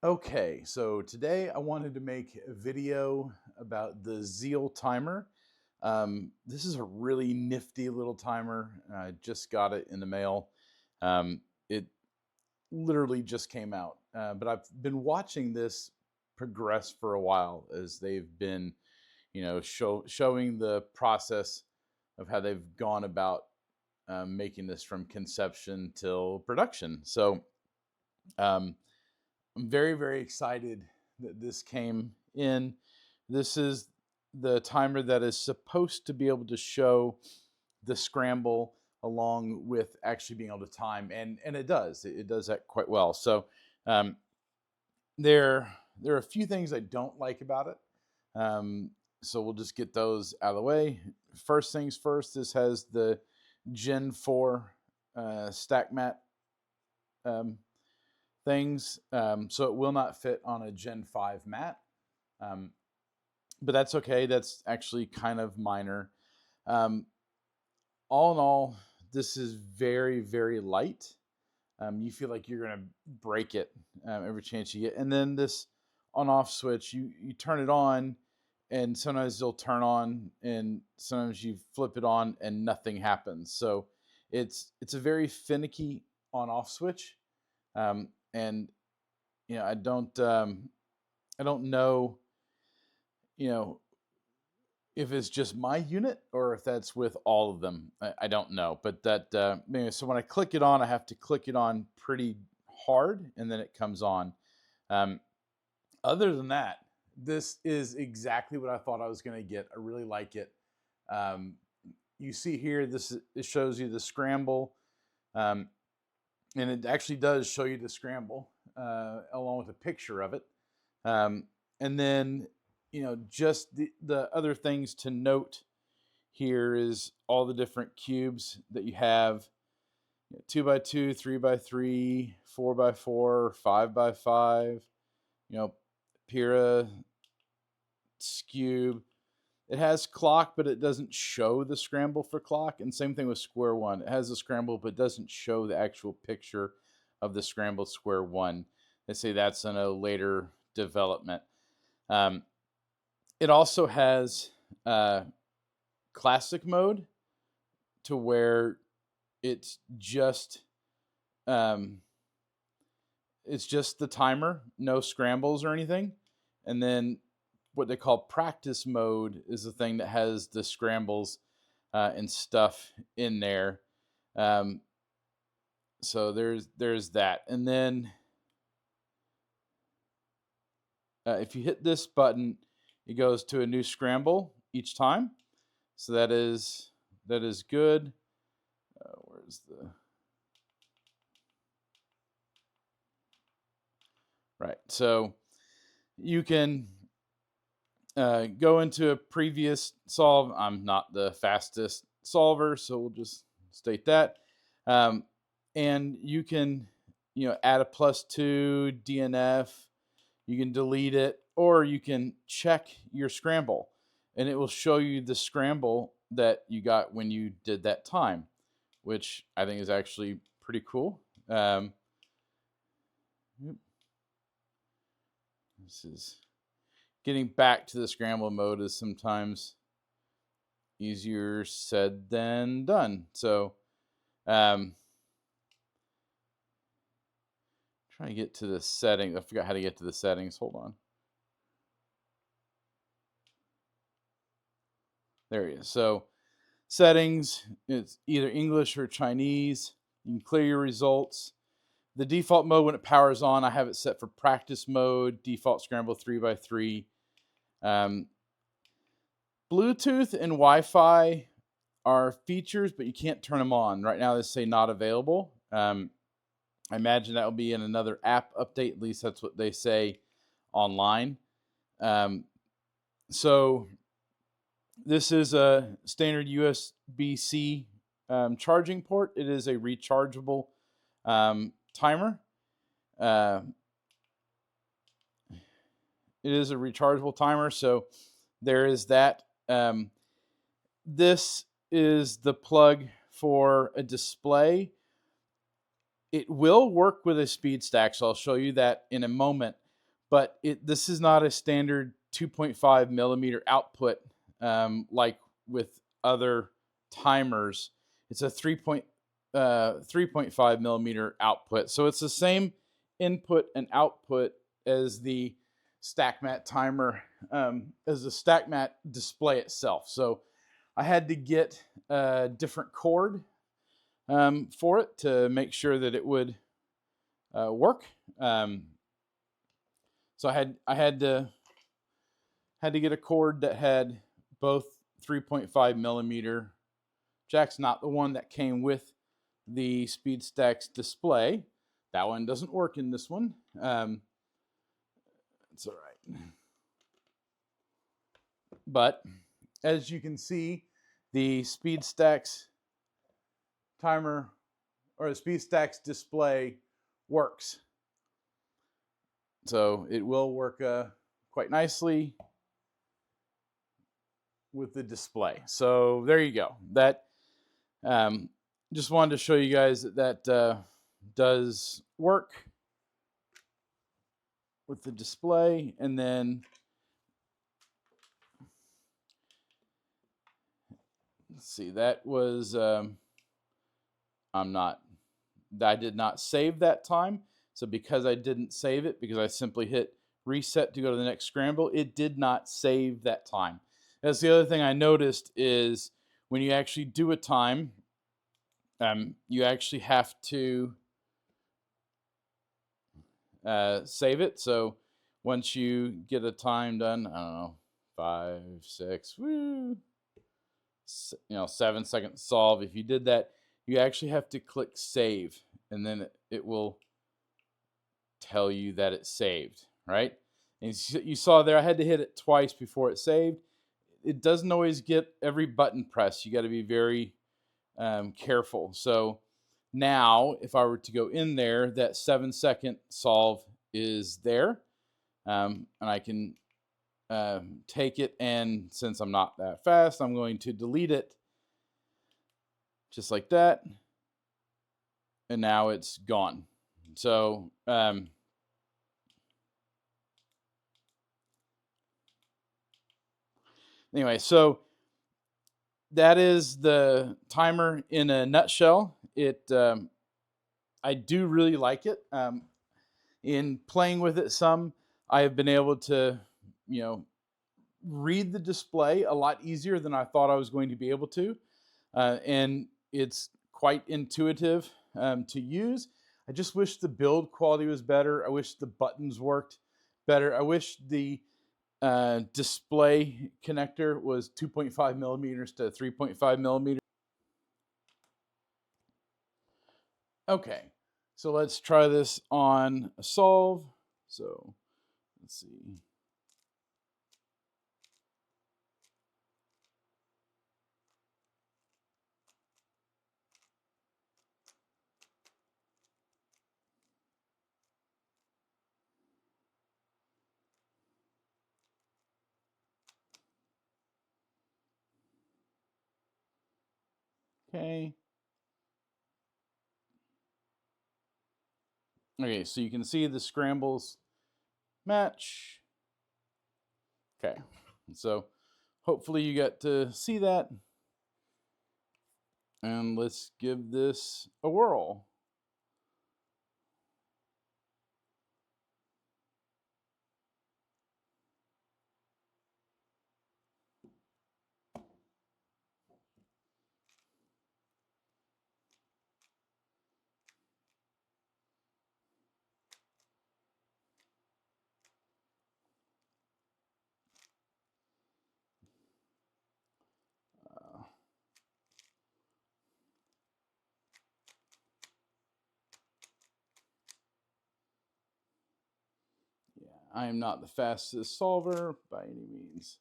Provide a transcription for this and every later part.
Okay, so today I wanted to make a video about the Zeal timer. This is a really nifty little timer. I just got it in the mail. It literally just came out, but I've been watching this progress for a while as they've been, showing the process of how they've gone about making this from conception till production. So um, I'm very, very excited that this came in. This is the timer that is supposed to be able to show the scramble along with actually being able to time, and it does. It does that quite well. So um, there are a few things I don't like about it. So we'll just get those out of the way. First things first. This has the Gen 4 stack mat um, things. So it will not fit on a Gen 5 mat. Um, but that's okay. That's actually kind of minor. Um, all in all, this is very, very light. You feel like you're going to break it every chance you get. And then this on-off switch, you turn it on, and sometimes it'll turn on, and sometimes you flip it on, and nothing happens. So it's a very finicky on-off switch. And I don't know, you know, if it's just my unit or if that's with all of them. I don't know, but that anyway, so when I click it on, I have to click it on pretty hard, and then it comes on. Um, Other than that, this is exactly what I thought I was going to get. I really like it. Um, you see here, it shows you the scramble, um, and it actually does show you the scramble along with a picture of it. And then, just the other things to note here is all the different cubes that you have: 2x2, 3x3, 4x4, 5x5, Pira, Cube. It has clock, but it doesn't show the scramble for clock. And same thing with square one. It has the scramble, but doesn't show the actual picture of the scrambled square one. They say that's in a later development. Um, it also has classic mode, to where it's just um, it's just the timer, no scrambles or anything. And then what they call practice mode is the thing that has the scrambles and stuff in there. Um, so there's that. And then if you hit this button, it goes to a new scramble each time. So that is good. Where's the right? So you can go into a previous solve. I'm not the fastest solver, so we'll just state that. And you can, add a +2 DNF. You can delete it, or you can check your scramble, and it will show you the scramble that you got when you did that time, which I think is actually pretty cool. This is getting back to the scramble mode is sometimes easier said than done. So, trying to get to the settings. I forgot how to get to the settings. Hold on. There it is. So, settings, it's either English or Chinese. You can clear your results. The default mode, when it powers on, I have it set for practice mode, default scramble 3x3. Bluetooth and Wi-Fi are features, but you can't turn them on. Right now, they say not available. I imagine that will be in another app update. At least that's what they say online. So this is a standard USB-C charging port. It is a rechargeable timer. It is a rechargeable timer, so there is that. This is the plug for a display. It will work with a speed stack, so I'll show you that in a moment. but this is not a standard 2.5 millimeter output like with other timers. It's a 3.5 millimeter output. So it's the same input and output as the StackMat timer, as the StackMat display itself. So I had to get a different cord for it to make sure that it would work. So I had to get a cord that had both 3.5 millimeter jacks, not the one that came with the SpeedStack's display. That one doesn't work in this one. It's all right. But as you can see, the SpeedStack's timer or the SpeedStack's display works. So it will work quite nicely with the display. So there you go. That just wanted to show you guys that does work with the display. And then let's see, that was I did not save that time. So because I didn't save it, because I simply hit reset to go to the next scramble, it did not save that time. That's the other thing I noticed is when you actually do a time, you actually have to save it. So once you get a time done, I don't know, 5, 6, 7 seconds solve. If you did that, you actually have to click save, and then it will tell you that it's saved, right? And you saw there, I had to hit it twice before it saved. It doesn't always get every button pressed. You got to be very careful. So now, if I were to go in there, that 7-second solve is there, and I can take it, and since I'm not that fast, I'm going to delete it just like that, and now it's gone. So anyway, so that is the timer in a nutshell. I do really like it. In playing with it some, I have been able to, read the display a lot easier than I thought I was going to be able to. And it's quite intuitive to use. I just wish the build quality was better. I wish the buttons worked better. I wish the display connector was 2.5 millimeters to 3.5 millimeters. Okay, so let's try this on a solve. So let's see. Okay. Okay, so you can see the scrambles match. Okay, so hopefully you got to see that. And let's give this a whirl. I am not the fastest solver by any means.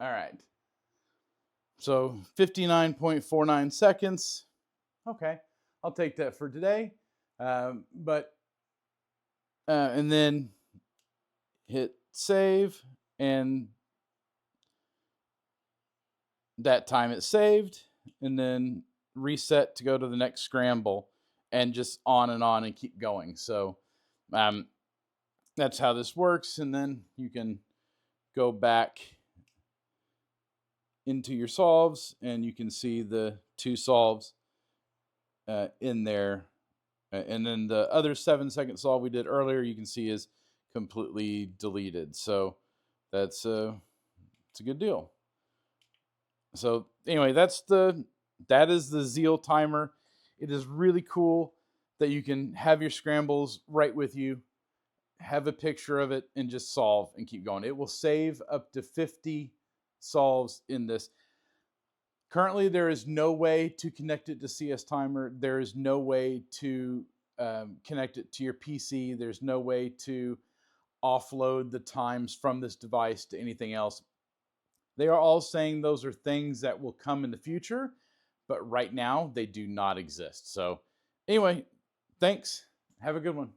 All right. So 59.49 seconds. Okay, I'll take that for today. And then hit save, and that time it's saved, and then reset to go to the next scramble, and just on and keep going. So that's how this works. And then you can go back into your solves, and you can see the 2 solves in there. And then the other 7-second solve we did earlier, you can see is completely deleted. So that's it's a good deal. So anyway, that is the Zeal timer. It is really cool that you can have your scrambles right with you, have a picture of it, and just solve and keep going. It will save up to 50 solves in this. Currently, there is no way to connect it to CS Timer. There is no way to connect it to your PC. There's no way to offload the times from this device to anything else. They are all saying those are things that will come in the future, but right now they do not exist. So anyway, thanks. Have a good one.